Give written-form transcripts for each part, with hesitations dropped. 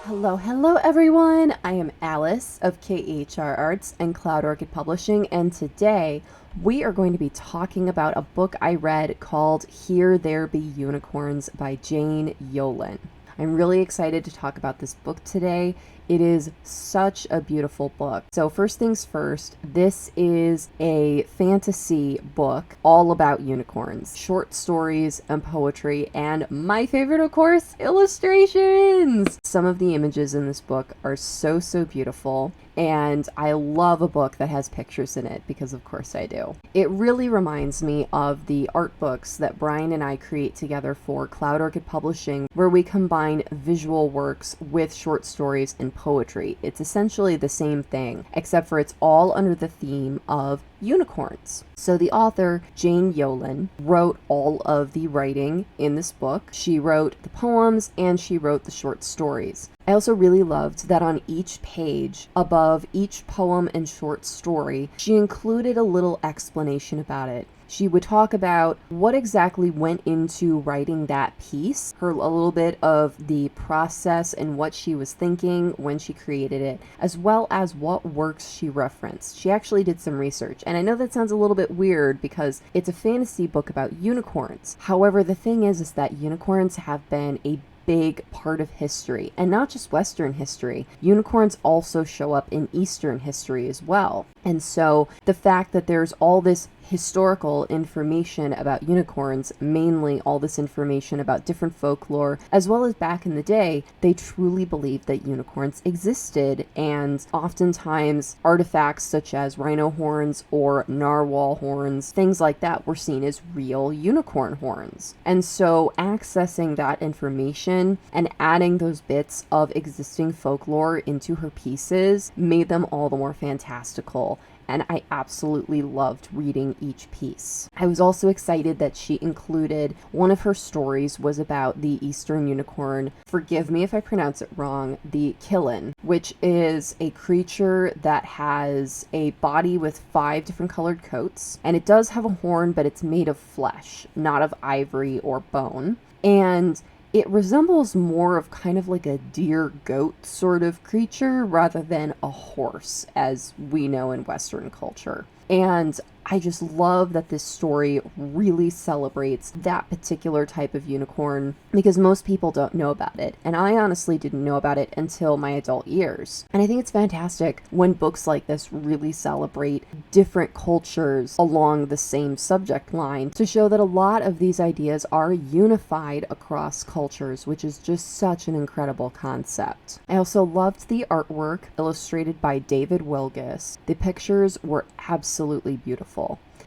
Hello everyone! I am Alice of KHR Arts and Cloud Orchid Publishing, and today we are going to be talking about a book I read called Here There Be Unicorns by Jane Yolen. I'm really excited to talk about this book today. It is such a beautiful book. So first things first, this is a fantasy book all about unicorns, short stories and poetry, and my favorite, of course, illustrations. Some of the images in this book are so beautiful, and I love a book that has pictures in it because of course I do. It really reminds me of the art books that Brian and I create together for Cloud Orchid Publishing, where we combine visual works with short stories and poetry. It's essentially the same thing, except for it's all under the theme of unicorns. So the author, Jane Yolen, wrote all of the writing in this book. She wrote the poems and she wrote the short stories. I also really loved that on each page, above each poem and short story, she included a little explanation about it. She would talk about what exactly went into writing that piece, a little bit of the process and what she was thinking when she created it, as well as what works she referenced. She actually did some research, and I know that sounds a little bit weird because it's a fantasy book about unicorns. However, the thing is that unicorns have been a big part of history, and not just Western history. Unicorns also show up in Eastern history as well. And so the fact that there's all this historical information about unicorns, mainly all this information about different folklore, as well as back in the day, they truly believed that unicorns existed, and oftentimes artifacts such as rhino horns or narwhal horns, things like that, were seen as real unicorn horns. And so accessing that information and adding those bits of existing folklore into her pieces made them all the more fantastical, and I absolutely loved reading each piece. I was also excited that she included one of her stories was about the Eastern unicorn, forgive me if I pronounce it wrong, the Killin, which is a creature that has a body with 5 different colored coats, and it does have a horn, but it's made of flesh, not of ivory or bone. And it resembles more of kind of like a deer-goat sort of creature rather than a horse, as we know in Western culture. And I just love that this story really celebrates that particular type of unicorn because most people don't know about it. And I honestly didn't know about it until my adult years. And I think it's fantastic when books like this really celebrate different cultures along the same subject line to show that a lot of these ideas are unified across cultures, which is just such an incredible concept. I also loved the artwork illustrated by David Wilgus. The pictures were absolutely beautiful.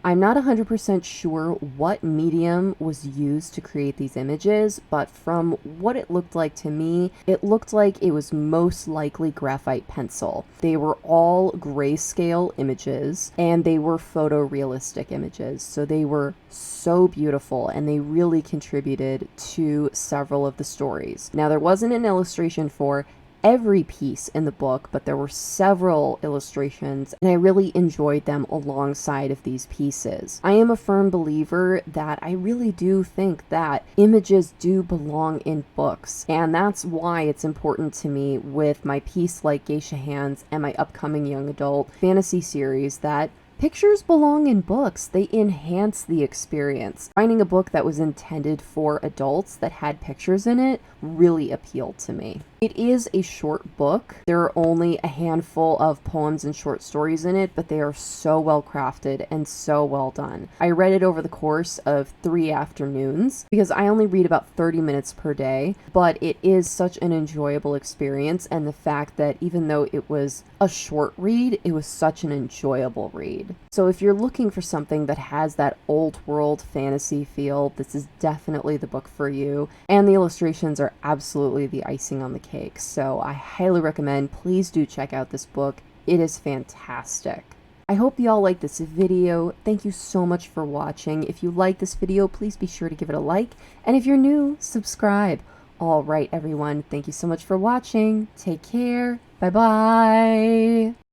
I'm not 100% sure what medium was used to create these images, but from what it looked like to me, it looked like it was most likely graphite pencil. They were all grayscale images, and they were photorealistic images, so they were so beautiful, and they really contributed to several of the stories. Now, there wasn't an illustration for every piece in the book, but there were several illustrations, and I really enjoyed them alongside of these pieces. I am a firm believer that I really do think that images do belong in books, and that's why it's important to me with my piece like Geisha Hands and my upcoming young adult fantasy series that pictures belong in books. They enhance the experience. Finding a book that was intended for adults that had pictures in it really appealed to me. It is a short book. There are only a handful of poems and short stories in it, but they are so well crafted and so well done. I read it over the course of 3 afternoons because I only read about 30 minutes per day, but it is such an enjoyable experience, and the fact that even though it was a short read, it was such an enjoyable read. So if you're looking for something that has that old world fantasy feel, this is definitely the book for you, and the illustrations are absolutely the icing on the cake. So I highly recommend, please do check out this book. It is fantastic. I hope you all like this video. Thank you so much for watching. If you like this video, please be sure to give it a like, and if you're new, subscribe. All right, everyone, thank you so much for watching. Take care. Bye-bye.